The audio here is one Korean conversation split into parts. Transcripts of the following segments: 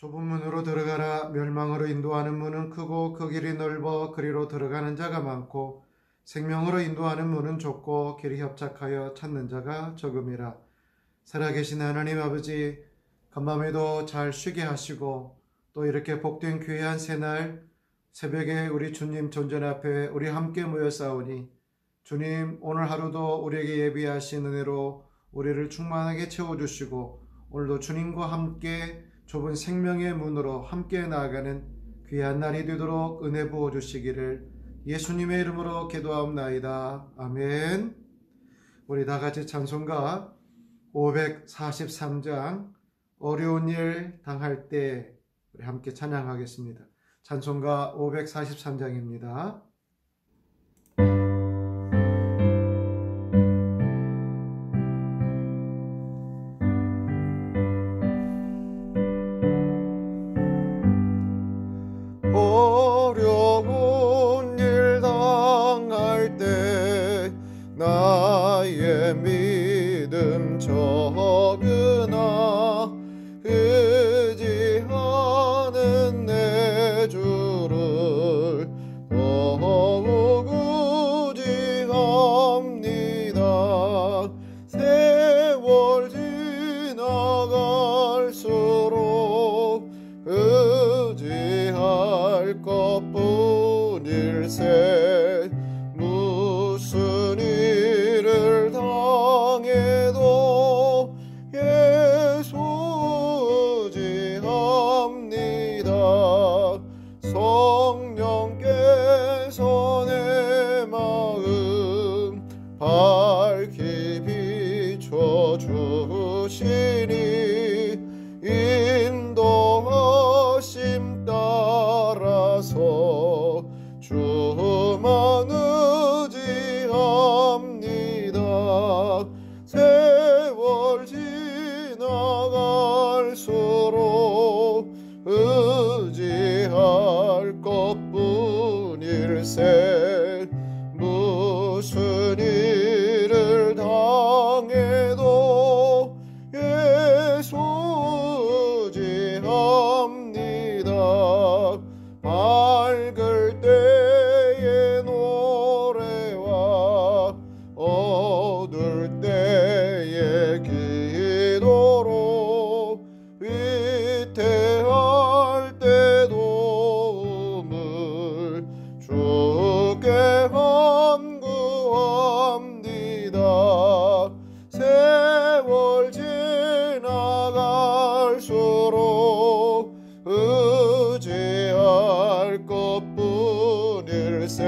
좁은 문으로 들어가라. 멸망으로 인도하는 문은 크고 그 길이 넓어 그리로 들어가는 자가 많고 생명으로 인도하는 문은 좁고 길이 협착하여 찾는 자가 적음이라. 살아계신 하나님 아버지, 간밤에도 잘 쉬게 하시고 또 이렇게 복된 귀한 새날 새벽에 우리 주님 존전 앞에 우리 함께 모여 싸우니 주님, 오늘 하루도 우리에게 예비하신 은혜로 우리를 충만하게 채워주시고 오늘도 주님과 함께 좁은 생명의 문으로 함께 나아가는 귀한 날이 되도록 은혜 부어주시기를 예수님의 이름으로 기도하옵나이다. 아멘. 우리 다같이 찬송가 543장 어려운 일 당할 때 우리 함께 찬양하겠습니다. 찬송가 543장입니다. 어려운 일 당할 때 나의 믿음 적으나 의지하는 내 주를 더욱 의지합니다. 세월 지나갈수록 의지할 것뿐일세. 무슨 일을 당해도 예수 의지합니다. 성령께서 내 마음 밝히 비춰주시니 인도하심 따라서 주만 의지합니다. 세월 지나갈수록 의지할 것뿐일세. 무슨 일을 당해도 예수 의지합니다. 밝을 때의 노래와 어두울 때의 기도로 위태할 때 도움을 주께 간구합니다. 세월 지나갈수록 의지할 것뿐일세.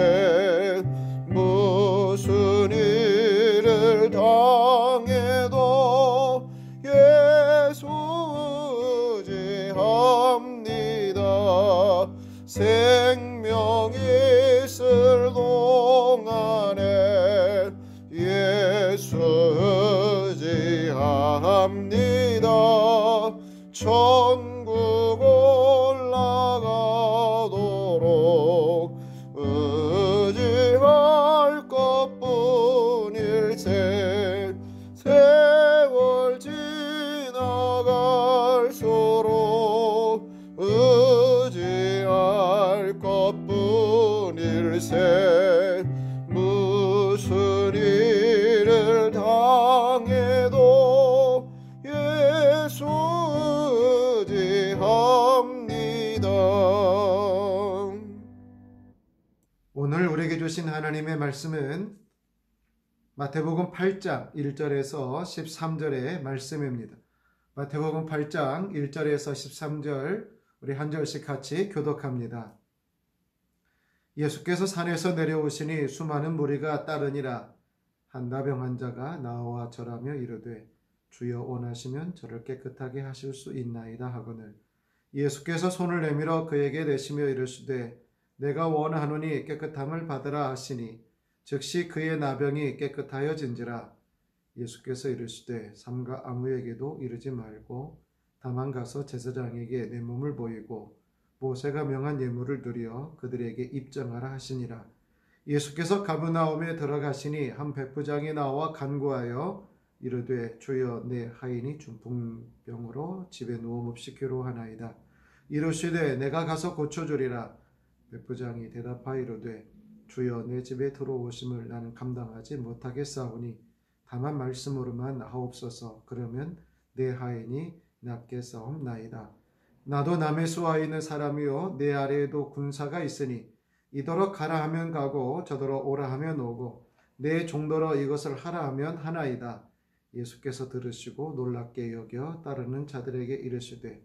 무슨 일을 당해도 예수 의지합니다. 생명이 있을 동안에 예수 의지합니다. 천국 올라가도록 의지할 것뿐일세. 세월 지나갈수록 의지할 것뿐일세. 무슨 일을 당해도 예수 의지합니다. 오늘 우리에게 주신 하나님의 말씀은 마태복음 8장 1절에서 13절의 말씀입니다. 마태복음 8장 1절에서 13절 우리 한 절씩 같이 교독합니다. 예수께서 산에서 내려오시니 수많은 무리가 따르니라. 한 나병 환자가 나와 절하며 이르되 주여 원하시면 저를 깨끗하게 하실 수 있나이다 하거늘 예수께서 손을 내밀어 그에게 대시며 이르시되 내가 원하노니 깨끗함을 받으라 하시니 즉시 그의 나병이 깨끗하여진지라. 예수께서 이르시되 삼가 아무에게도 이르지 말고 다만 가서 제사장에게 내 몸을 보이고 모세가 명한 예물을 드려 그들에게 입증하라 하시니라. 예수께서 가버나움에 들어가시니 한 백부장이 나와 간구하여 이르되 주여 내 하인이 중풍병으로 집에 누움없이 괴로워하나이다. 이르시되 내가 가서 고쳐주리라. 백부장이 대답하이로되 주여 내 집에 들어오심을 나는 감당하지 못하겠사오니 다만 말씀으로만 하옵소서. 그러면 내 하인이 낫게 싸움나이다. 나도 남의 수하에 있는 사람이요 내 아래에도 군사가 있으니 이더러 가라 하면 가고 저더러 오라 하면 오고 내 종더러 이것을 하라 하면 하나이다. 예수께서 들으시고 놀랍게 여겨 따르는 자들에게 이르시되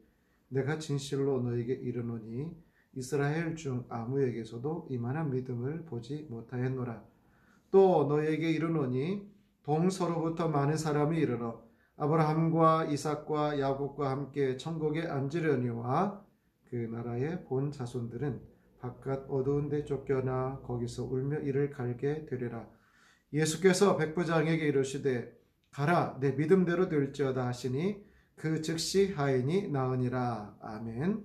내가 진실로 너에게 이르노니 이스라엘 중 아무에게서도 이만한 믿음을 보지 못하였노라. 또 너에게 이르노니 동서로부터 많은 사람이 이르러 아브라함과 이삭과 야곱과 함께 천국에 앉으려니와 그 나라의 본 자손들은 바깥 어두운 데 쫓겨나 거기서 울며 이를 갈게 되리라. 예수께서 백부장에게 이르시되 가라 내 믿음대로 될지어다 하시니 그 즉시 하인이 나으니라. 아멘.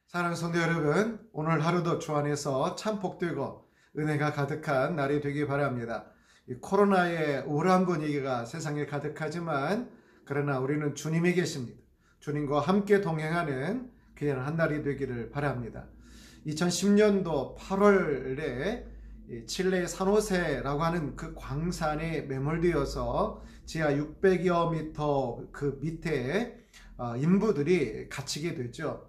사랑하는 성도 여러분, 오늘 하루도 주 안에서 참 복되고 은혜가 가득한 날이 되기 바랍니다. 이 코로나의 우울한 분위기가 세상에 가득하지만 그러나 우리는 주님이 계십니다. 주님과 함께 동행하는 귀한 한 날이 되기를 바랍니다. 2010년도 8월에 칠레의 산호세라고 하는 그 광산에 매몰되어서 지하 600여 미터 그 밑에 인부들이 갇히게 되죠.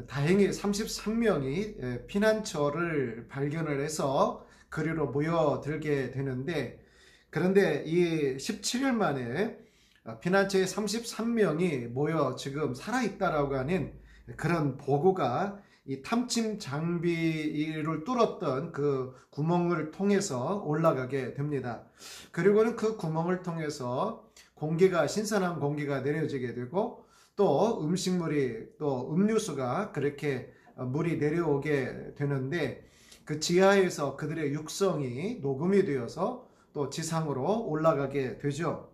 다행히 33명이 피난처를 발견을 해서 그리로 모여들게 되는데, 그런데 이 17일 만에 피난처에 33명이 모여 지금 살아있다라고 하는 그런 보고가 이 탐침 장비를 뚫었던 그 구멍을 통해서 올라가게 됩니다. 그리고는 그 구멍을 통해서 신선한 공기가 내려지게 되고 또 음식물이 또 음료수가 그렇게 물이 내려오게 되는데 그 지하에서 그들의 육성이 녹음이 되어서 또 지상으로 올라가게 되죠.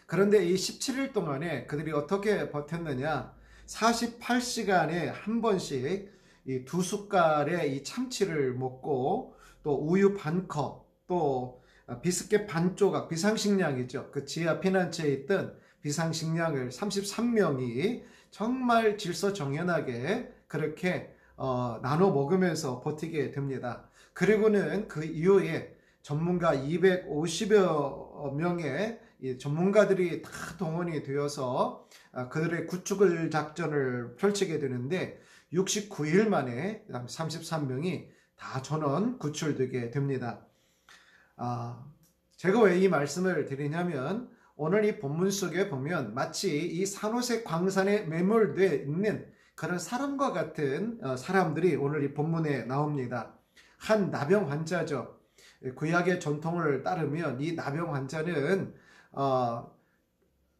그런데 이 17일 동안에 그들이 어떻게 버텼느냐? 48시간에 한 번씩 이 2숟갈의 이 참치를 먹고 또 우유 반컵 또 비스켓 반 조각, 비상식량이죠. 그 지하 피난처에 있던 비상식량을 33명이 정말 질서정연하게 그렇게 나눠 먹으면서 버티게 됩니다. 그리고는 그 이후에 전문가 250여 명의 전문가들이 다 동원이 되어서 그들의 구출 작전을 펼치게 되는데 69일 만에 33명이 다 전원 구출되게 됩니다. 제가 왜 이 말씀을 드리냐면 오늘 이 본문 속에 보면 마치 이 산호세 광산에 매몰되어 있는 그런 사람과 같은 사람들이 오늘 이 본문에 나옵니다. 한 나병 환자죠. 구약의 전통을 따르면 이 나병 환자는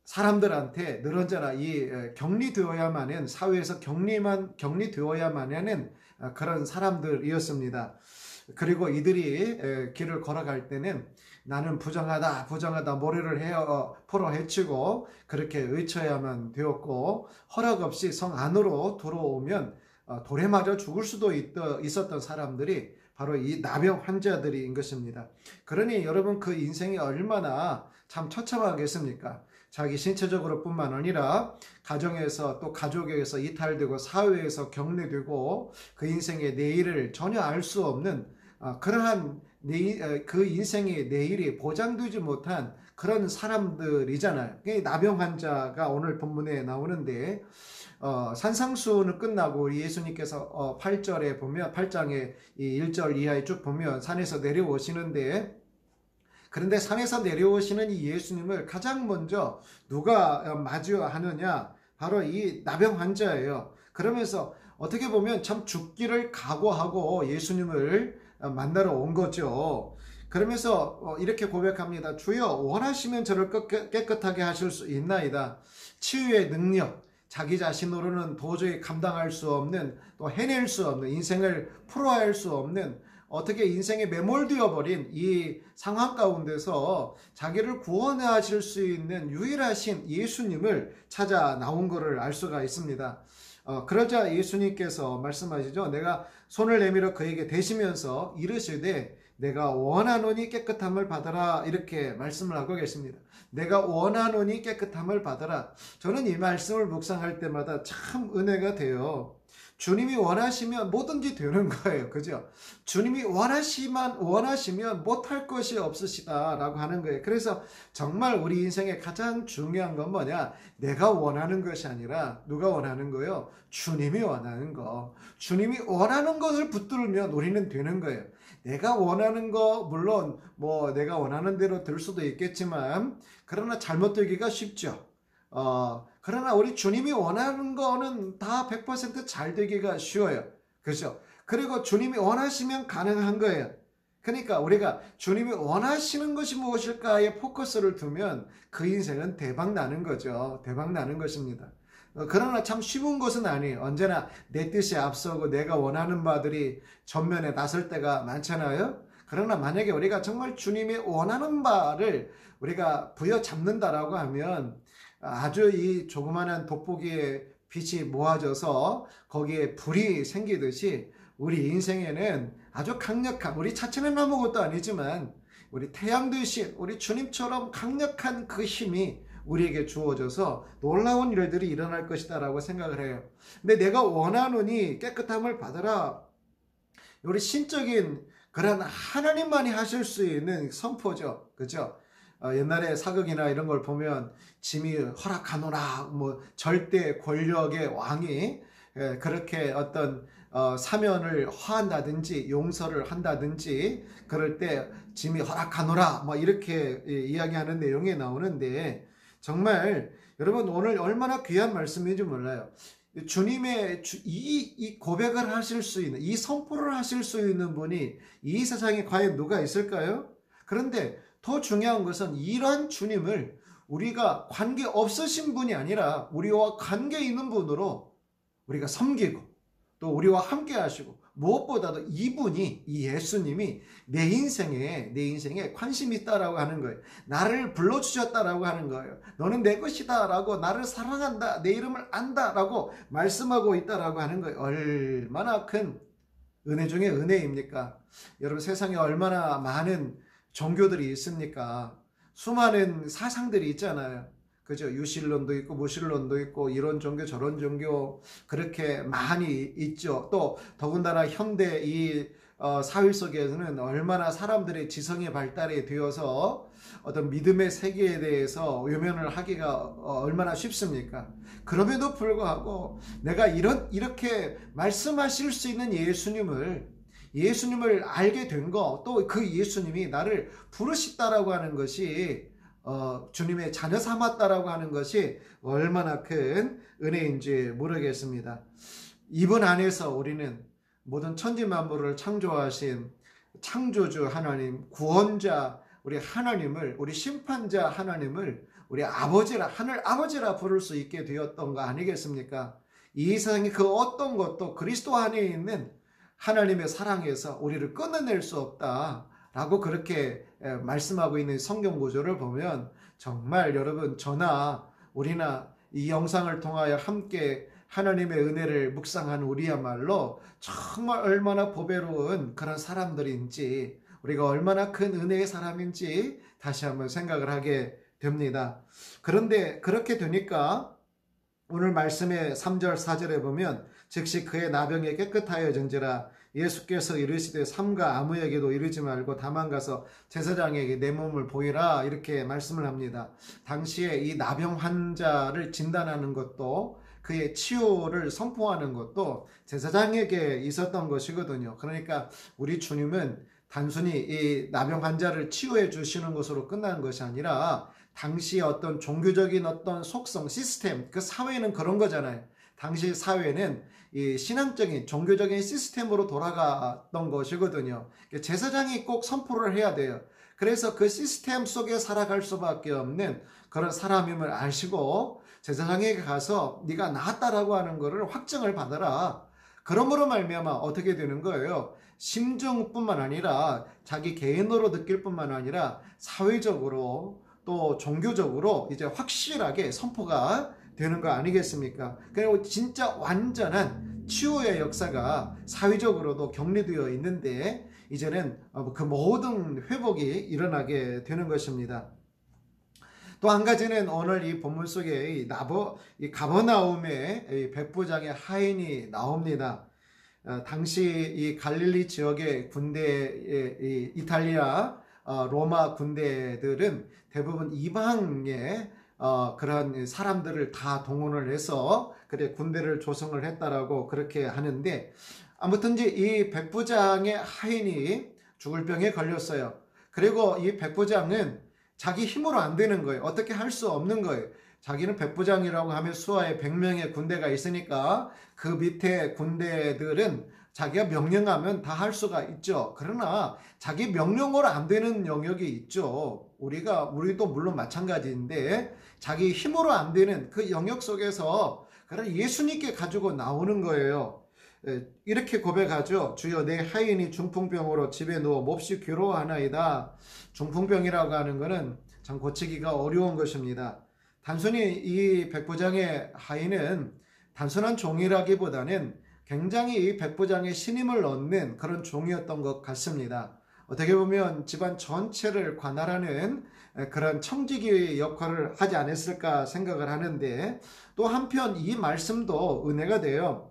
사람들한테 늘 언제나 이 격리되어야만 하는 사회에서 격리되어야만 하는 그런 사람들이었습니다. 그리고 이들이 길을 걸어갈 때는 나는 부정하다 모래를 풀어 헤치고 그렇게 외쳐야만 되었고 허락 없이 성 안으로 들어오면 돌에 맞아 죽을 수도 있었던 사람들이 바로 이 나병 환자들인 것입니다. 그러니 여러분 그 인생이 얼마나 참 처참하겠습니까? 자기 신체적으로 뿐만 아니라 가정에서 또 가족에서 이탈되고 사회에서 격리되고 그 인생의 내일을 전혀 알 수 없는 그러한 그 인생의 내일이 보장되지 못한 그런 사람들이잖아요. 나병 환자가 오늘 본문에 나오는데 산상수는 끝나고 우리 예수님께서 8절에 보면 8장의 1절 이하에 쭉 보면 산에서 내려오시는데 그런데 산에서 내려오시는 이 예수님을 가장 먼저 누가 마주하느냐? 바로 이 나병 환자예요. 그러면서 어떻게 보면 참 죽기를 각오하고 예수님을 만나러 온 거죠. 그러면서 이렇게 고백합니다. 주여 원하시면 저를 깨끗하게 하실 수 있나이다. 치유의 능력, 자기 자신으로는 도저히 감당할 수 없는 또 해낼 수 없는 인생을 풀어야 수 없는 어떻게 인생에 매몰되어 버린 이 상황 가운데서 자기를 구원하실 수 있는 유일하신 예수님을 찾아 나온 것을 알 수가 있습니다. 그러자 예수님께서 말씀하시죠. 내가 손을 내밀어 그에게 대시면서 이르시되 내가 원하노니 깨끗함을 받아라 이렇게 말씀을 하고 계십니다. 내가 원하노니 깨끗함을 받아라. 저는 이 말씀을 묵상할 때마다 참 은혜가 돼요. 주님이 원하시면 뭐든지 되는 거예요. 그죠? 주님이 원하시면 못할 것이 없으시다라고 하는 거예요. 그래서 정말 우리 인생의 가장 중요한 건 뭐냐? 내가 원하는 것이 아니라 누가 원하는 거예요? 주님이 원하는 거. 주님이 원하는 것을 붙들면 우리는 되는 거예요. 내가 원하는 거 물론 뭐 내가 원하는 대로 될 수도 있겠지만 그러나 잘못 되기가 쉽죠. 그러나 우리 주님이 원하는 거는 다 100% 잘 되기가 쉬워요. 그렇죠? 그리고 주님이 원하시면 가능한 거예요. 그러니까 우리가 주님이 원하시는 것이 무엇일까에 포커스를 두면 그 인생은 대박 나는 거죠. 대박 나는 것입니다. 그러나 참 쉬운 것은 아니에요. 언제나 내 뜻이 앞서고 내가 원하는 바들이 전면에 나설 때가 많잖아요. 그러나 만약에 우리가 정말 주님이 원하는 바를 우리가 부여잡는다라고 하면 아주 이 조그마한 돋보기에 빛이 모아져서 거기에 불이 생기듯이 우리 인생에는 아주 강력한, 우리 자체는 아무것도 아니지만 우리 태양 대신 우리 주님처럼 강력한 그 힘이 우리에게 주어져서 놀라운 일들이 일어날 것이다 라고 생각을 해요. 근데 내가 원하노니 깨끗함을 받아라. 우리 신적인 그런 하나님만이 하실 수 있는 선포죠. 그죠? 옛날에 사극이나 이런 걸 보면 짐이 허락하노라, 뭐 절대 권력의 왕이 그렇게 어떤 사면을 허한다든지 용서를 한다든지 그럴 때 짐이 허락하노라 뭐 이렇게 이야기하는 내용이 나오는데 정말 여러분 오늘 얼마나 귀한 말씀인지 몰라요. 주님의 이 고백을 하실 수 있는, 이 선포를 하실 수 있는 분이 이 세상에 과연 누가 있을까요? 그런데 더 중요한 것은 이러한 주님을 우리가 관계 없으신 분이 아니라 우리와 관계 있는 분으로 우리가 섬기고 또 우리와 함께 하시고 무엇보다도 이분이, 이 예수님이 내 인생에 관심이 있다라고 하는 거예요. 나를 불러주셨다라고 하는 거예요. 너는 내 것이다라고, 나를 사랑한다, 내 이름을 안다라고 말씀하고 있다라고 하는 거예요. 얼마나 큰 은혜 중에 은혜입니까? 여러분 세상에 얼마나 많은 종교들이 있습니까? 수많은 사상들이 있잖아요. 그죠? 유실론도 있고 무실론도 있고 이런 종교 저런 종교 그렇게 많이 있죠. 또 더군다나 현대 이 사회 속에서는 얼마나 사람들의 지성이 발달이 되어서 어떤 믿음의 세계에 대해서 외면을 하기가 얼마나 쉽습니까? 그럼에도 불구하고 내가 이렇게 말씀하실 수 있는 예수님을 알게 된 거, 또 그 예수님이 나를 부르셨다라고 하는 것이 주님의 자녀 삼았다라고 하는 것이 얼마나 큰 은혜인지 모르겠습니다. 이분 안에서 우리는 모든 천지만물을 창조하신 창조주 하나님, 구원자 우리 하나님을, 우리 심판자 하나님을 우리 아버지라, 하늘 아버지라 부를 수 있게 되었던 거 아니겠습니까? 이 세상의 그 어떤 것도 그리스도 안에 있는 하나님의 사랑에서 우리를 끊어낼 수 없다 라고 그렇게 말씀하고 있는 성경 구조를 보면 정말 여러분 저나 우리나 이 영상을 통하여 함께 하나님의 은혜를 묵상한 우리야말로 정말 얼마나 보배로운 그런 사람들인지, 우리가 얼마나 큰 은혜의 사람인지 다시 한번 생각을 하게 됩니다. 그런데 그렇게 되니까 오늘 말씀의 3절 4절에 보면 즉시 그의 나병이 깨끗하여진지라 예수께서 이르시되 삼가 아무에게도 이르지 말고 다만 가서 제사장에게 내 몸을 보이라 이렇게 말씀을 합니다. 당시에 이 나병 환자를 진단하는 것도 그의 치유를 선포하는 것도 제사장에게 있었던 것이거든요. 그러니까 우리 주님은 단순히 이 나병 환자를 치유해 주시는 것으로 끝나는 것이 아니라 당시 어떤 종교적인 어떤 속성, 시스템, 그 사회는 그런 거잖아요. 당시 사회는 이 신앙적인 종교적인 시스템으로 돌아갔던 것이거든요. 제사장이 꼭 선포를 해야 돼요. 그래서 그 시스템 속에 살아갈 수밖에 없는 그런 사람임을 아시고 제사장에게 가서 네가 나았다라고 하는 것을 확증을 받아라. 그러므로 말미암아 어떻게 되는 거예요? 심정뿐만 아니라 자기 개인으로 느낄 뿐만 아니라 사회적으로 또 종교적으로 이제 확실하게 선포가 되는 거 아니겠습니까? 그리고 진짜 완전한 치유의 역사가 사회적으로도 격리되어 있는데 이제는 그 모든 회복이 일어나게 되는 것입니다. 또 한 가지는 오늘 이 본문 속에 이 가버나움의 이 백부장의 하인이 나옵니다. 당시 이 갈릴리 지역의 군대, 이 이탈리아, 로마 군대들은 대부분 이방의 그러한 사람들을 다 동원을 해서 그래 군대를 조성을 했다라고 그렇게 하는데, 아무튼 이 백부장의 하인이 죽을 병에 걸렸어요. 그리고 이 백부장은 자기 힘으로 안 되는 거예요. 어떻게 할 수 없는 거예요. 자기는 백부장이라고 하면 수하에 100명의 군대가 있으니까 그 밑에 군대들은 자기가 명령하면 다 할 수가 있죠. 그러나 자기 명령으로 안 되는 영역이 있죠. 우리도 물론 마찬가지인데 자기 힘으로 안 되는 그 영역 속에서 그런 예수님께 가지고 나오는 거예요. 이렇게 고백하죠. 주여, 내 하인이 중풍병으로 집에 누워 몹시 괴로워하나이다. 중풍병이라고 하는 것은 참 고치기가 어려운 것입니다. 단순히 이 백부장의 하인은 단순한 종이라기보다는 굉장히 이 백부장의 신임을 얻는 그런 종이었던 것 같습니다. 어떻게 보면 집안 전체를 관할하는 그런 청지기 역할을 하지 않았을까 생각을 하는데, 또 한편 이 말씀도 은혜가 돼요.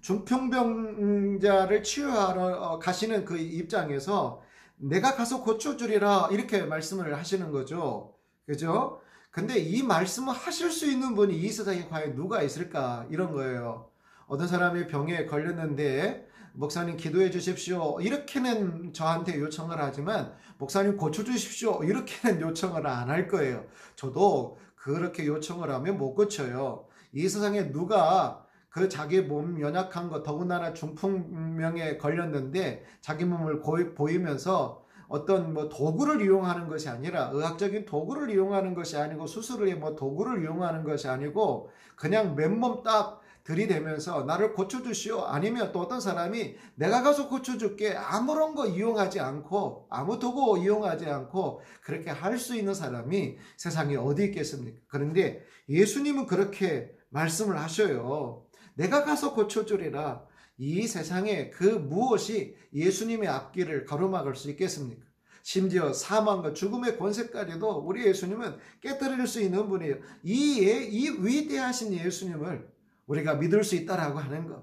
중풍병자를 치유하러 가시는 그 입장에서 내가 가서 고쳐주리라 이렇게 말씀을 하시는 거죠. 그죠? 근데 이 말씀을 하실 수 있는 분이 이 세상에 과연 누가 있을까? 이런 거예요. 어떤 사람이 병에 걸렸는데 목사님 기도해 주십시오 이렇게는 저한테 요청을 하지만, 목사님 고쳐주십시오 이렇게는 요청을 안 할 거예요. 저도 그렇게 요청을 하면 못 고쳐요. 이 세상에 누가 그 자기 몸 연약한 거, 더군다나 중풍병에 걸렸는데 자기 몸을 보이면서 어떤 도구를 이용하는 것이 아니라, 의학적인 도구를 이용하는 것이 아니고, 수술의 도구를 이용하는 것이 아니고, 그냥 맨몸 딱 들이대면서 나를 고쳐주시오, 아니면 또 어떤 사람이 내가 가서 고쳐줄게, 아무런 거 이용하지 않고, 아무 도구 이용하지 않고 그렇게 할 수 있는 사람이 세상에 어디 있겠습니까? 그런데 예수님은 그렇게 말씀을 하셔요. 내가 가서 고쳐주리라. 이 세상에 그 무엇이 예수님의 앞길을 가로막을 수 있겠습니까? 심지어 사망과 죽음의 권세까지도 우리 예수님은 깨뜨릴 수 있는 분이에요. 이 위대하신 예수님을 우리가 믿을 수 있다라고 하는 것,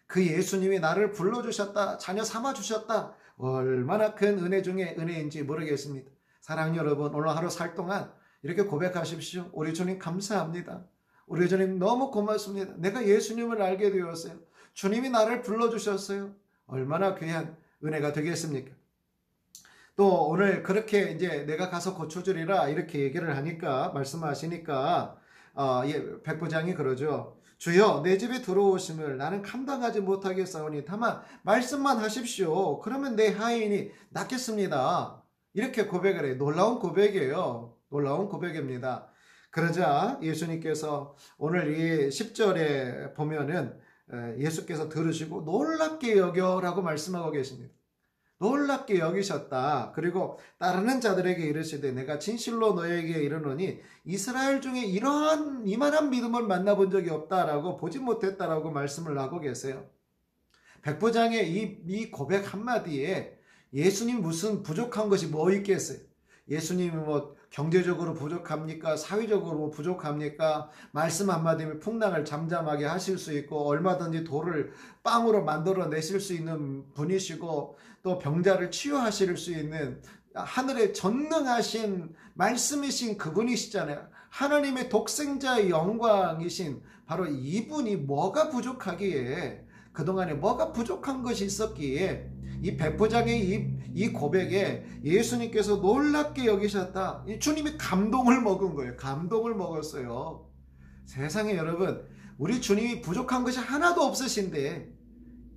그 예수님이 나를 불러주셨다, 자녀 삼아주셨다, 얼마나 큰 은혜 중에 은혜인지 모르겠습니다. 사랑하는 여러분, 오늘 하루 살 동안 이렇게 고백하십시오. 우리 주님 감사합니다. 우리 주님 너무 고맙습니다. 내가 예수님을 알게 되었어요. 주님이 나를 불러주셨어요. 얼마나 귀한 은혜가 되겠습니까? 또 오늘 그렇게 이제 내가 가서 고쳐주리라 이렇게 얘기를 하니까, 말씀하시니까 백부장이 그러죠. 주여, 내 집에 들어오심을 나는 감당하지 못하겠사오니 다만 말씀만 하십시오. 그러면 내 하인이 낫겠습니다. 이렇게 고백을 해요. 놀라운 고백이에요. 놀라운 고백입니다. 그러자 예수님께서 오늘 이 10절에 보면은 예수께서 들으시고 놀랍게 여겨라고 말씀하고 계십니다. 놀랍게 여기셨다. 그리고 따르는 자들에게 이르시되 내가 진실로 너에게 이르노니 이스라엘 중에 이만한 믿음을 만나본 적이 없다라고, 보지 못했다라고 말씀을 하고 계세요. 백부장의 이 고백 한마디에 예수님 무슨 부족한 것이 뭐 있겠어요? 예수님이 경제적으로 부족합니까? 사회적으로 부족합니까? 말씀 한마디면 풍랑을 잠잠하게 하실 수 있고, 얼마든지 돌을 빵으로 만들어 내실 수 있는 분이시고, 또 병자를 치유하실 수 있는 하늘에 전능하신 말씀이신 그분이시잖아요. 하나님의 독생자의 영광이신 바로 이분이 뭐가 부족하기에, 그동안에 뭐가 부족한 것이 있었기에 이 백부장의 이 고백에 예수님께서 놀랍게 여기셨다. 이 주님이 감동을 먹은 거예요. 감동을 먹었어요. 세상에 여러분, 우리 주님이 부족한 것이 하나도 없으신데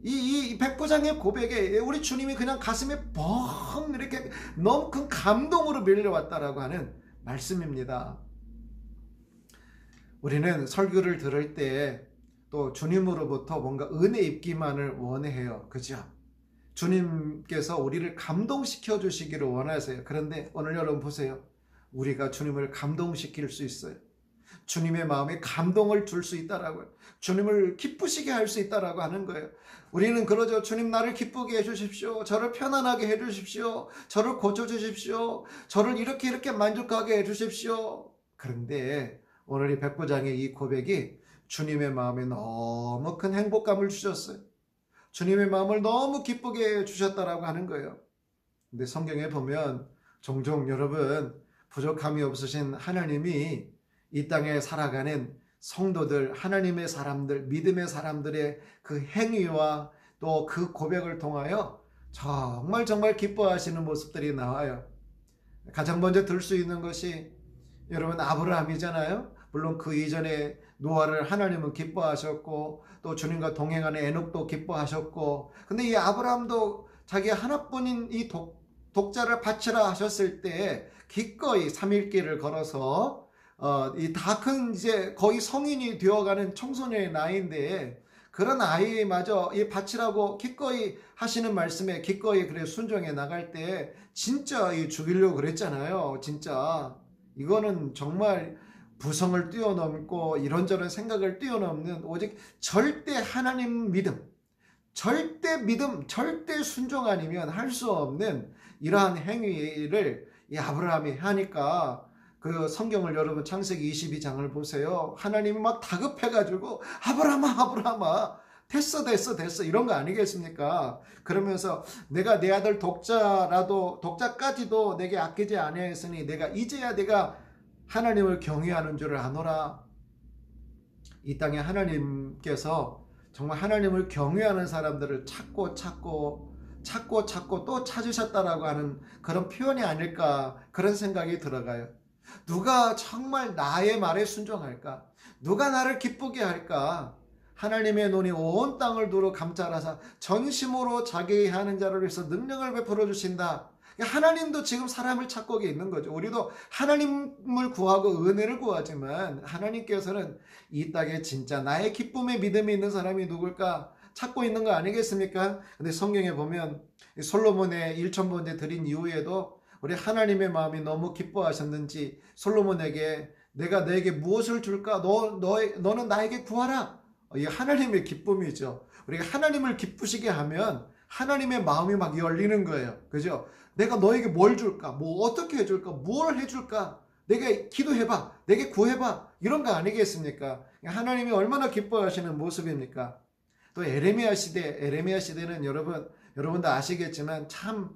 이 백부장의 고백에 우리 주님이 그냥 가슴에 뻥 이렇게 너무 큰 감동으로 밀려왔다라고 하는 말씀입니다. 우리는 설교를 들을 때 또 주님으로부터 뭔가 은혜 입기만을 원해요. 그죠? 주님께서 우리를 감동시켜 주시기를 원하세요. 그런데 오늘 여러분 보세요. 우리가 주님을 감동시킬 수 있어요. 주님의 마음에 감동을 줄 수 있다라고요. 주님을 기쁘시게 할 수 있다라고 하는 거예요. 우리는 그러죠. 주님, 나를 기쁘게 해주십시오. 저를 편안하게 해주십시오. 저를 고쳐주십시오. 저를 이렇게 만족하게 해주십시오. 그런데 오늘 이 백부장의 이 고백이 주님의 마음에 너무 큰 행복감을 주셨어요. 주님의 마음을 너무 기쁘게 주셨다라고 하는 거예요. 근데 성경에 보면 종종 여러분 부족함이 없으신 하나님이 이 땅에 살아가는 성도들, 하나님의 사람들, 믿음의 사람들의 그 행위와 또 그 고백을 통하여 정말 정말 기뻐하시는 모습들이 나와요. 가장 먼저 들 수 있는 것이 여러분 아브라함이잖아요. 물론 그 이전에 노아를 하나님은 기뻐하셨고 또 주님과 동행하는 에녹도 기뻐하셨고, 근데 이 아브라함도 자기 하나뿐인 이 독자를 바치라 하셨을 때 기꺼이 3일길을 걸어서 이 다 큰 이제 거의 성인이 되어가는 청소년의 나이인데 그런 아이마저 이 바치라고 기꺼이 하시는 말씀에 기꺼이 그래 순종해 나갈 때 진짜 이 죽이려고 그랬잖아요. 진짜 이거는 정말 부성을 뛰어넘고 이런저런 생각을 뛰어넘는 오직 절대 하나님 믿음, 절대 순종 아니면 할 수 없는 이러한 행위를 이 아브라함이 하니까 그 성경을 여러분 창세기 22장을 보세요. 하나님이 막 다급해가지고 아브라함아 됐어 이런 거 아니겠습니까? 그러면서 내가 내 아들 독자까지도 내게 아끼지 아니하였으니 이제야 내가 하나님을 경외하는 줄을 아노라. 이 땅에 하나님께서 정말 하나님을 경외하는 사람들을 찾고 또 찾으셨다라고 하는 그런 표현이 아닐까, 그런 생각이 들어가요. 누가 정말 나의 말에 순종할까? 누가 나를 기쁘게 할까? 하나님의 눈이 온 땅을 두루 감찰하사 전심으로 자기 하는 자를 위해서 능력을 베풀어 주신다. 하나님도 지금 사람을 찾고 있는 거죠. 우리도 하나님을 구하고 은혜를 구하지만 하나님께서는 이 땅에 진짜 나의 기쁨에 믿음이 있는 사람이 누굴까 찾고 있는 거 아니겠습니까? 근데 성경에 보면 솔로몬의 1,000번째 드린 이후에도 우리 하나님의 마음이 너무 기뻐하셨는지 솔로몬에게 내가 너에게 무엇을 줄까? 너는 나에게 구하라. 이게 하나님의 기쁨이죠. 우리가 하나님을 기쁘시게 하면 하나님의 마음이 막 열리는 거예요. 그죠? 내가 너에게 뭘 줄까? 뭐 어떻게 해줄까? 뭘 해줄까? 내게 기도해봐. 내게 구해봐. 이런 거 아니겠습니까? 하나님이 얼마나 기뻐하시는 모습입니까? 또 에레미야 시대는 여러분도 아시겠지만 참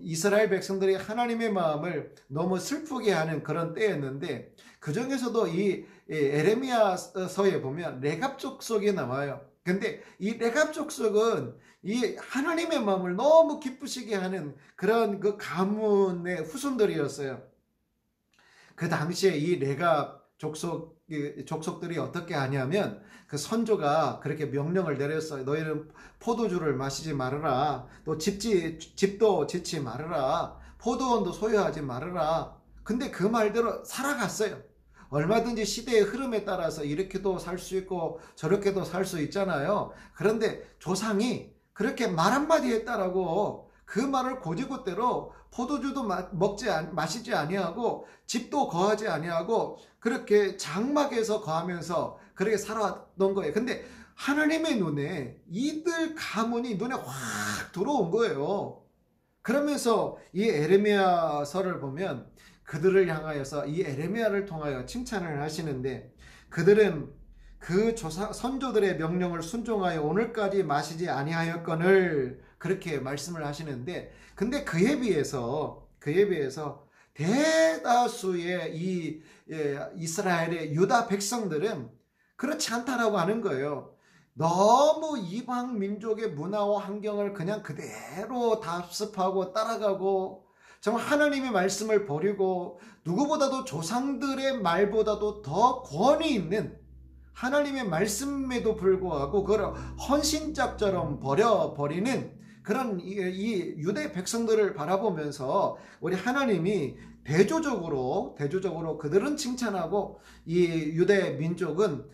이스라엘 백성들이 하나님의 마음을 너무 슬프게 하는 그런 때였는데, 그 중에서도 이 에레미야서에 보면 레갑 족속이 나와요. 근데 이 레갑 족속은 이 하나님의 마음을 너무 기쁘시게 하는 그런 그 가문의 후손들이었어요. 그 당시에 이 레갑 족속들이 어떻게 하냐면 그 선조가 그렇게 명령을 내렸어요. 너희는 포도주를 마시지 말아라. 또 집도 짓지 말아라. 포도원도 소유하지 말아라. 근데 그 말대로 살아갔어요. 얼마든지 시대의 흐름에 따라서 이렇게도 살 수 있고 저렇게도 살 수 있잖아요. 그런데 조상이 그렇게 말 한마디 했다라고 그 말을 곧이곧대로 포도주도 마시지 아니하고 집도 거하지 아니하고 그렇게 장막에서 거하면서 그렇게 살아왔던 거예요. 근데 하나님의 눈에 이들 가문이 눈에 확 들어온 거예요. 그러면서 이 에레미야서를 보면 그들을 향하여서 이 에레미야를 통하여 칭찬을 하시는데, 그들은 그 선조들의 명령을 순종하여 오늘까지 마시지 아니하였거늘 그렇게 말씀을 하시는데, 근데 그에 비해서 대다수의 이 이스라엘의 유다 백성들은 그렇지 않다라고 하는 거예요. 너무 이방 민족의 문화와 환경을 그냥 그대로 답습하고 따라가고 정말 하나님의 말씀을 버리고 누구보다도 조상들의 말보다도 더 권위 있는 하나님의 말씀에도 불구하고 그걸 헌신짝처럼 버려버리는 그런 이 유대 백성들을 바라보면서 우리 하나님이 대조적으로 그들은 칭찬하고 이 유대 민족은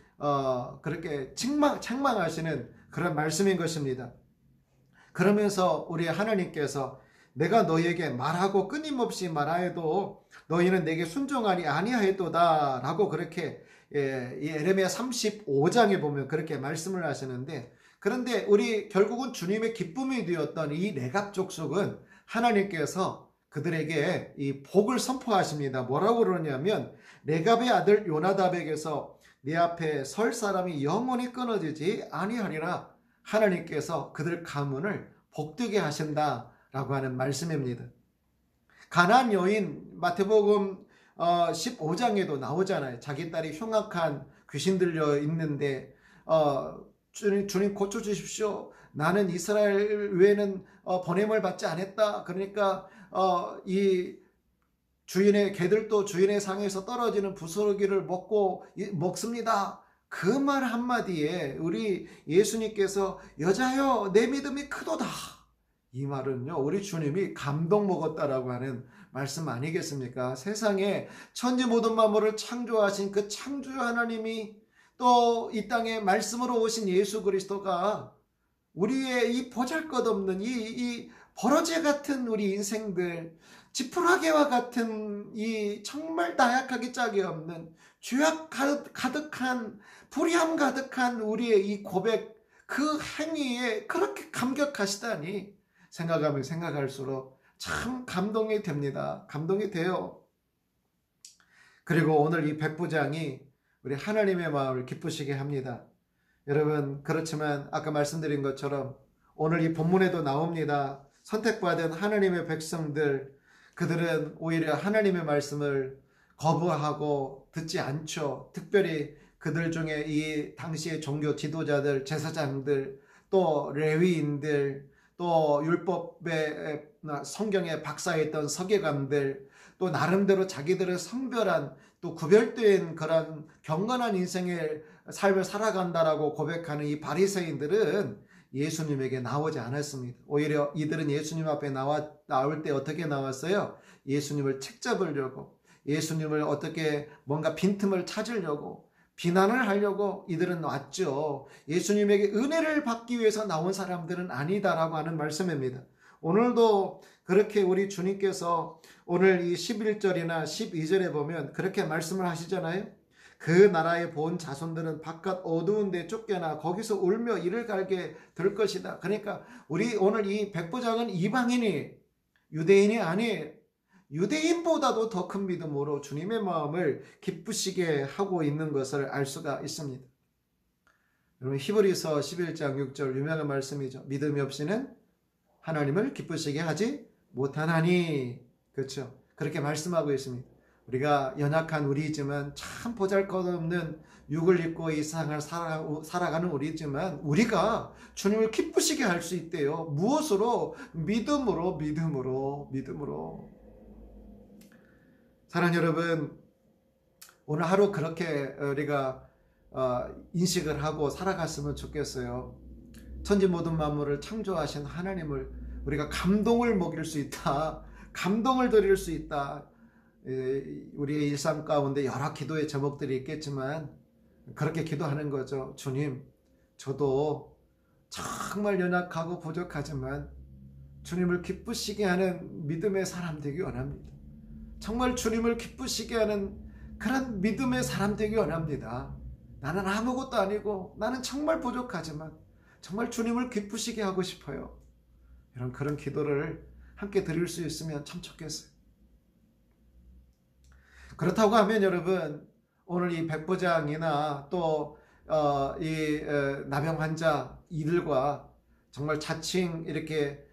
그렇게 책망하시는 그런 말씀인 것입니다. 그러면서 우리 하나님께서 내가 너희에게 말하고 끊임없이 말하여도 너희는 내게 순종하리 아니하였도다 라고 그렇게 이 에레미야 35장에 보면 그렇게 말씀을 하시는데, 그런데 우리 결국은 주님의 기쁨이 되었던 이 레갑 족속은 하나님께서 그들에게 이 복을 선포하십니다. 뭐라고 그러냐면 레갑의 아들 요나답에게서 네 앞에 설 사람이 영원히 끊어지지 아니하리라. 하나님께서 그들 가문을 복되게 하신다라고 하는 말씀입니다. 가나안 여인 마태복음 15장에도 나오잖아요. 자기 딸이 흉악한 귀신 들려 있는데 주님 고쳐주십시오. 나는 이스라엘 외에는 보냄을 받지 않았다. 그러니까 이 주인의 개들도 주인의 상에서 떨어지는 부스러기를 먹습니다. 그 말 한마디에 우리 예수님께서 여자여 내 믿음이 크도다. 이 말은요, 우리 주님이 감동 먹었다라고 하는 말씀 아니겠습니까? 세상에 천지 모든 만물을 창조하신 그 창조 하나님이 또 이 땅에 말씀으로 오신 예수 그리스도가 우리의 이 보잘것없는 이 버러지 같은 우리 인생들, 지푸라기와 같은 이 정말 나약하기 짝이 없는 죄악 가득한 불의함 가득한 우리의 이 고백, 그 행위에 그렇게 감격하시다니 생각하면 생각할수록 참 감동이 됩니다. 감동이 돼요. 그리고 오늘 이 백부장이 우리 하나님의 마음을 기쁘시게 합니다. 여러분, 그렇지만 아까 말씀드린 것처럼 오늘 이 본문에도 나옵니다. 선택받은 하나님의 백성들, 그들은 오히려 하나님의 말씀을 거부하고 듣지 않죠. 특별히 그들 중에 이 당시의 종교 지도자들, 제사장들, 또 레위인들, 또 율법의 성경에 박사했던 서기관들, 또 나름대로 자기들의 성별한 또 구별된 그런 경건한 인생의 삶을 살아간다라고 고백하는 이 바리새인들은 예수님에게 나오지 않았습니다. 오히려 이들은 예수님 앞에 나올 때 어떻게 나왔어요? 예수님을 책잡으려고, 예수님을 어떻게 뭔가 빈틈을 찾으려고, 비난을 하려고 이들은 왔죠. 예수님에게 은혜를 받기 위해서 나온 사람들은 아니다라고 하는 말씀입니다. 오늘도 그렇게 우리 주님께서 오늘 이 11절이나 12절에 보면 그렇게 말씀을 하시잖아요. 그 나라의 본 자손들은 바깥 어두운 데 쫓겨나 거기서 울며 이를 갈게 될 것이다. 그러니까 우리 오늘 이 백부장은 이방인이, 유대인이 아니에요. 유대인보다도 더 큰 믿음으로 주님의 마음을 기쁘시게 하고 있는 것을 알 수가 있습니다. 여러분, 히브리서 11장 6절 유명한 말씀이죠. 믿음이 없이는 하나님을 기쁘시게 하지 못하나니. 그렇죠? 그렇게 말씀하고 있습니다. 우리가 연약한 우리이지만 참 보잘것없는 육을 입고 이 세상을 살아가는 우리지만 우리가 주님을 기쁘시게 할 수 있대요. 무엇으로? 믿음으로. 사랑하는 여러분, 오늘 하루 그렇게 우리가 인식을 하고 살아갔으면 좋겠어요. 천지 모든 만물을 창조하신 하나님을 우리가 감동을 먹일 수 있다, 감동을 드릴 수 있다. 우리의 일상 가운데 여러 기도의 제목들이 있겠지만 그렇게 기도하는 거죠. 주님, 저도 정말 연약하고 부족하지만 주님을 기쁘시게 하는 믿음의 사람 되기 원합니다. 정말 주님을 기쁘시게 하는 그런 믿음의 사람 되기 원합니다. 나는 아무것도 아니고 나는 정말 부족하지만 정말 주님을 기쁘시게 하고 싶어요. 이런 그런 기도를 함께 드릴 수 있으면 참 좋겠어요. 그렇다고 하면 여러분, 오늘 이 백부장이나 또 이 나병 환자 이들과 정말 자칭 이렇게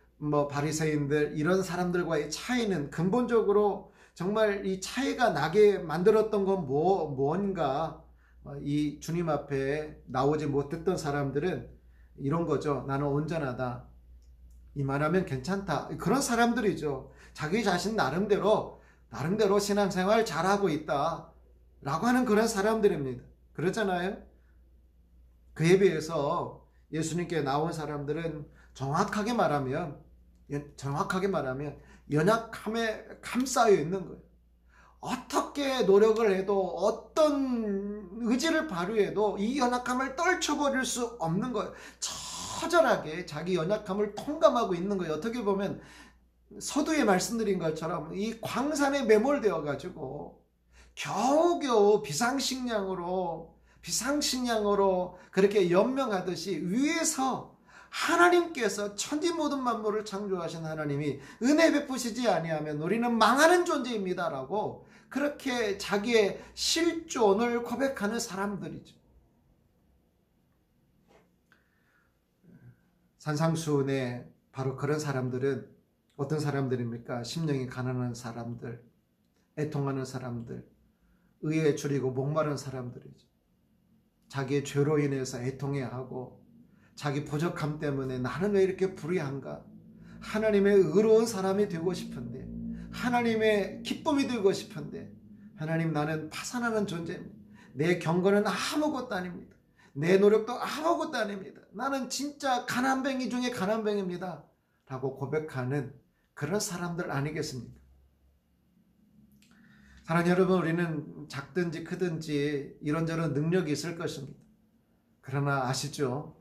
바리새인들 이런 사람들과의 차이는 근본적으로 정말 이 차이가 나게 만들었던 건 뭔가, 이 주님 앞에 나오지 못했던 사람들은 이런 거죠. 나는 온전하다, 이만하면 괜찮다, 그런 사람들이죠. 자기 자신 나름대로 신앙생활 잘하고 있다 라고 하는 그런 사람들입니다. 그렇잖아요. 그에 비해서 예수님께 나온 사람들은 정확하게 말하면 연약함에 감싸여 있는 거예요. 어떻게 노력을 해도 어떤 의지를 발휘해도 이 연약함을 떨쳐버릴 수 없는 거예요. 처절하게 자기 연약함을 통감하고 있는 거예요. 어떻게 보면 서두에 말씀드린 것처럼 이 광산에 매몰되어 가지고 겨우겨우 비상식량으로 그렇게 연명하듯이 위에서 하나님께서 천지 모든 만물을 창조하신 하나님이 은혜 베푸시지 아니하면 우리는 망하는 존재입니다라고 그렇게 자기의 실존을 고백하는 사람들이죠. 산상수훈의 바로 그런 사람들은 어떤 사람들입니까? 심령이 가난한 사람들, 애통하는 사람들, 의에 줄이고 목마른 사람들이죠. 자기의 죄로 인해서 애통해하고 자기 부족함 때문에 나는 왜 이렇게 불의한가? 하나님의 의로운 사람이 되고 싶은데, 하나님의 기쁨이 되고 싶은데, 하나님, 나는 파산하는 존재입니다. 내 경건은 아무것도 아닙니다. 내 노력도 아무것도 아닙니다. 나는 진짜 가난뱅이 중에 가난뱅이입니다 라고 고백하는 그런 사람들 아니겠습니까? 사랑하는 여러분, 우리는 작든지 크든지 이런저런 능력이 있을 것입니다. 그러나 아시죠?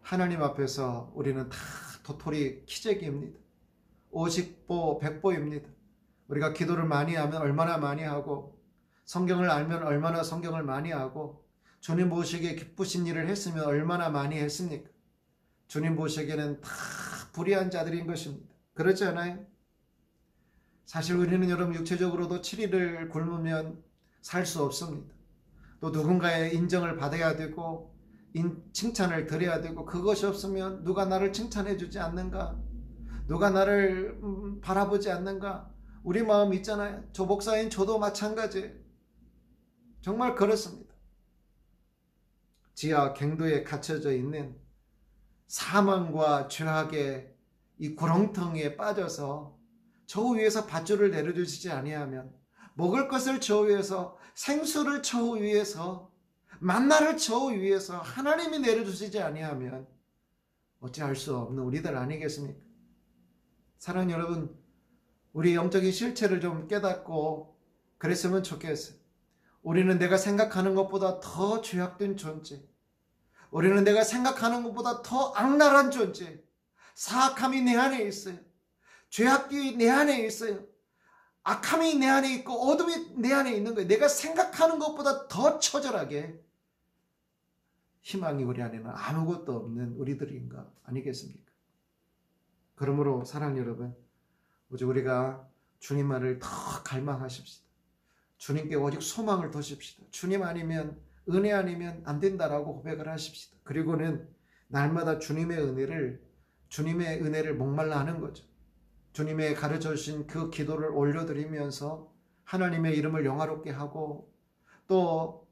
하나님 앞에서 우리는 다 도토리 키재기입니다. 50보 100보입니다. 우리가 기도를 많이 하면 얼마나 많이 하고, 성경을 알면 얼마나 성경을 많이 하고, 주님 보시기에 기쁘신 일을 했으면 얼마나 많이 했습니까? 주님 보시기에는 다 불의한 자들인 것입니다. 그렇지 않아요? 사실 우리는 여러분 육체적으로도 7일을 굶으면 살 수 없습니다. 또 누군가의 인정을 받아야 되고 칭찬을 드려야 되고, 그것이 없으면 누가 나를 칭찬해 주지 않는가? 누가 나를 바라보지 않는가? 우리 마음 있잖아요. 저 목사인 저도 마찬가지예요. 정말 그렇습니다. 지하 갱도에 갇혀져 있는 사망과 죄악의 이 구렁텅이에 빠져서 저 위에서 밧줄을 내려주시지 아니하면, 먹을 것을 저 위에서, 생수를 저 위에서, 만나를 저 위에서 하나님이 내려주시지 아니하면 어찌할 수 없는 우리들 아니겠습니까? 사랑하는 여러분, 우리 영적인 실체를 좀 깨닫고 그랬으면 좋겠어요. 우리는 내가 생각하는 것보다 더 죄악된 존재, 우리는 내가 생각하는 것보다 더 악랄한 존재, 사악함이 내 안에 있어요. 죄악이 내 안에 있어요. 악함이 내 안에 있고 어둠이 내 안에 있는 거예요. 내가 생각하는 것보다 더 처절하게 희망이 우리 안에는 아무것도 없는 우리들인가 아니겠습니까? 그러므로 사랑하는 여러분, 오직 우리가 주님만을 더 갈망하십시다. 주님께 오직 소망을 두십시다. 주님 아니면, 은혜 아니면 안 된다라고 고백을 하십시다. 그리고는 날마다 주님의 은혜를 목말라 하는 거죠. 주님의 가르쳐 주신 그 기도를 올려드리면서 하나님의 이름을 영화롭게 하고, 또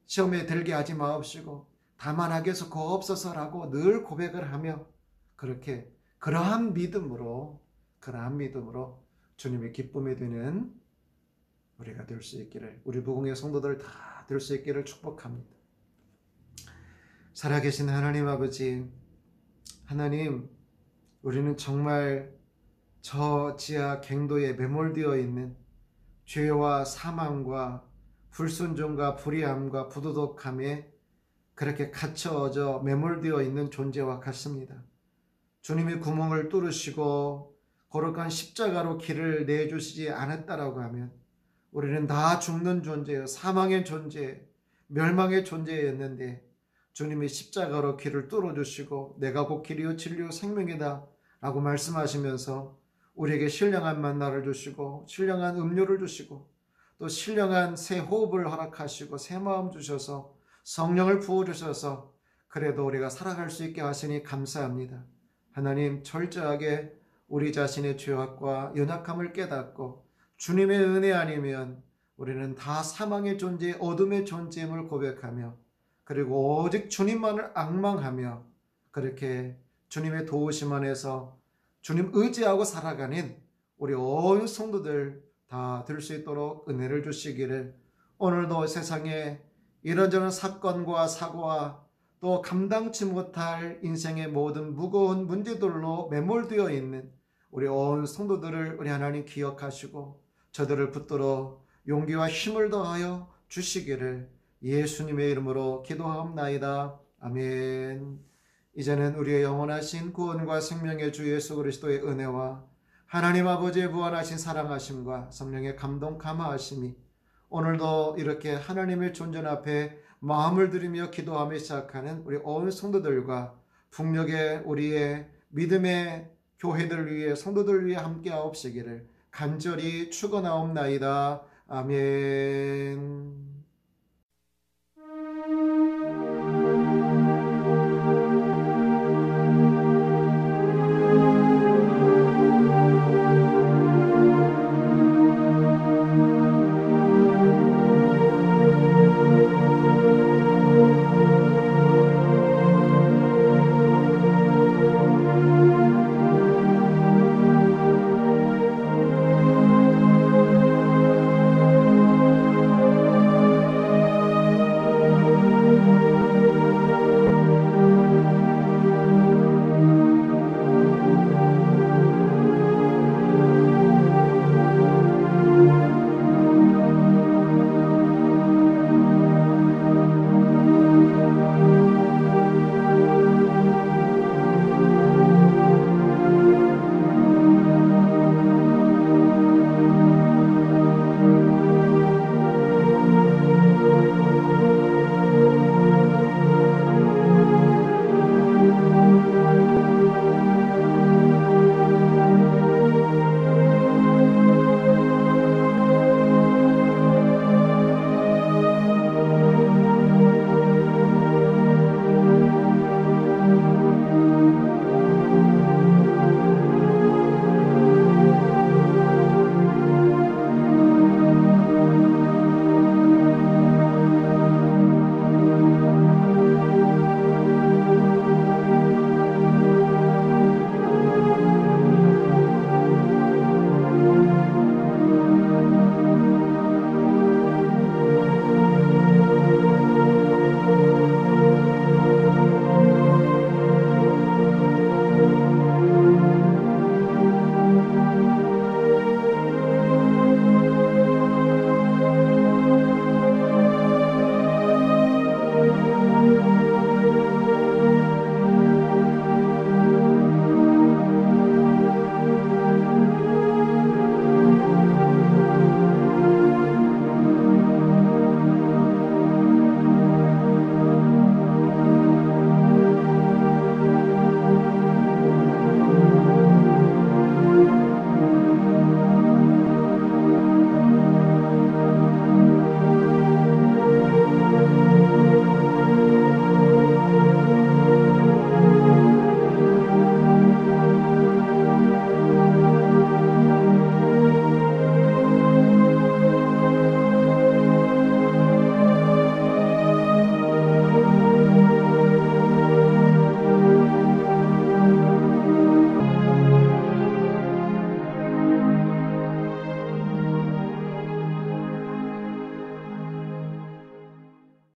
시험에 들게 하지 마옵시고 다만 하게서 고옵소서라고 늘 고백을 하며, 그렇게 그러한 믿음으로 주님의 기쁨이 되는 우리가 될 수 있기를, 우리 부흥의 성도들 다 될 수 있기를 축복합니다. 살아계신 하나님 아버지, 하나님, 우리는 정말 저 지하 갱도에 매몰되어 있는 죄와 사망과 불순종과 불의함과 부도덕함에 그렇게 갇혀져 매몰되어 있는 존재와 같습니다. 주님이 구멍을 뚫으시고 거룩한 십자가로 길을 내주시지 않았다라고 하면 우리는 다 죽는 존재요, 사망의 존재, 멸망의 존재였는데, 주님이 십자가로 길을 뚫어주시고 내가 곧 길이요 진리요 생명이다 라고 말씀하시면서 우리에게 신령한 만나를 주시고 신령한 음료를 주시고 또 신령한 새 호흡을 허락하시고 새 마음 주셔서 성령을 부어주셔서 그래도 우리가 살아갈 수 있게 하시니 감사합니다. 하나님, 철저하게 우리 자신의 죄악과 연약함을 깨닫고 주님의 은혜 아니면 우리는 다 사망의 존재, 어둠의 존재임을 고백하며, 그리고 오직 주님만을 앙망하며 그렇게 주님의 도우심 안에서 주님 의지하고 살아가는 우리 온 성도들 다 될 수 있도록 은혜를 주시기를, 오늘도 세상에 이런저런 사건과 사고와 또 감당치 못할 인생의 모든 무거운 문제들로 매몰되어 있는 우리 온 성도들을 우리 하나님 기억하시고 저들을 붙들어 용기와 힘을 더하여 주시기를 예수님의 이름으로 기도하옵나이다. 아멘. 이제는 우리의 영원하신 구원과 생명의 주 예수 그리스도의 은혜와 하나님 아버지의 무한하신 사랑하심과 성령의 감동 감화하심이 오늘도 이렇게 하나님의 존전 앞에 마음을 들이며 기도하며 시작하는 우리 온 성도들과 풍력에 우리의 믿음의 교회들 위해 성도들 위해 함께하옵시기를 간절히 축원하옵나이다. 아멘.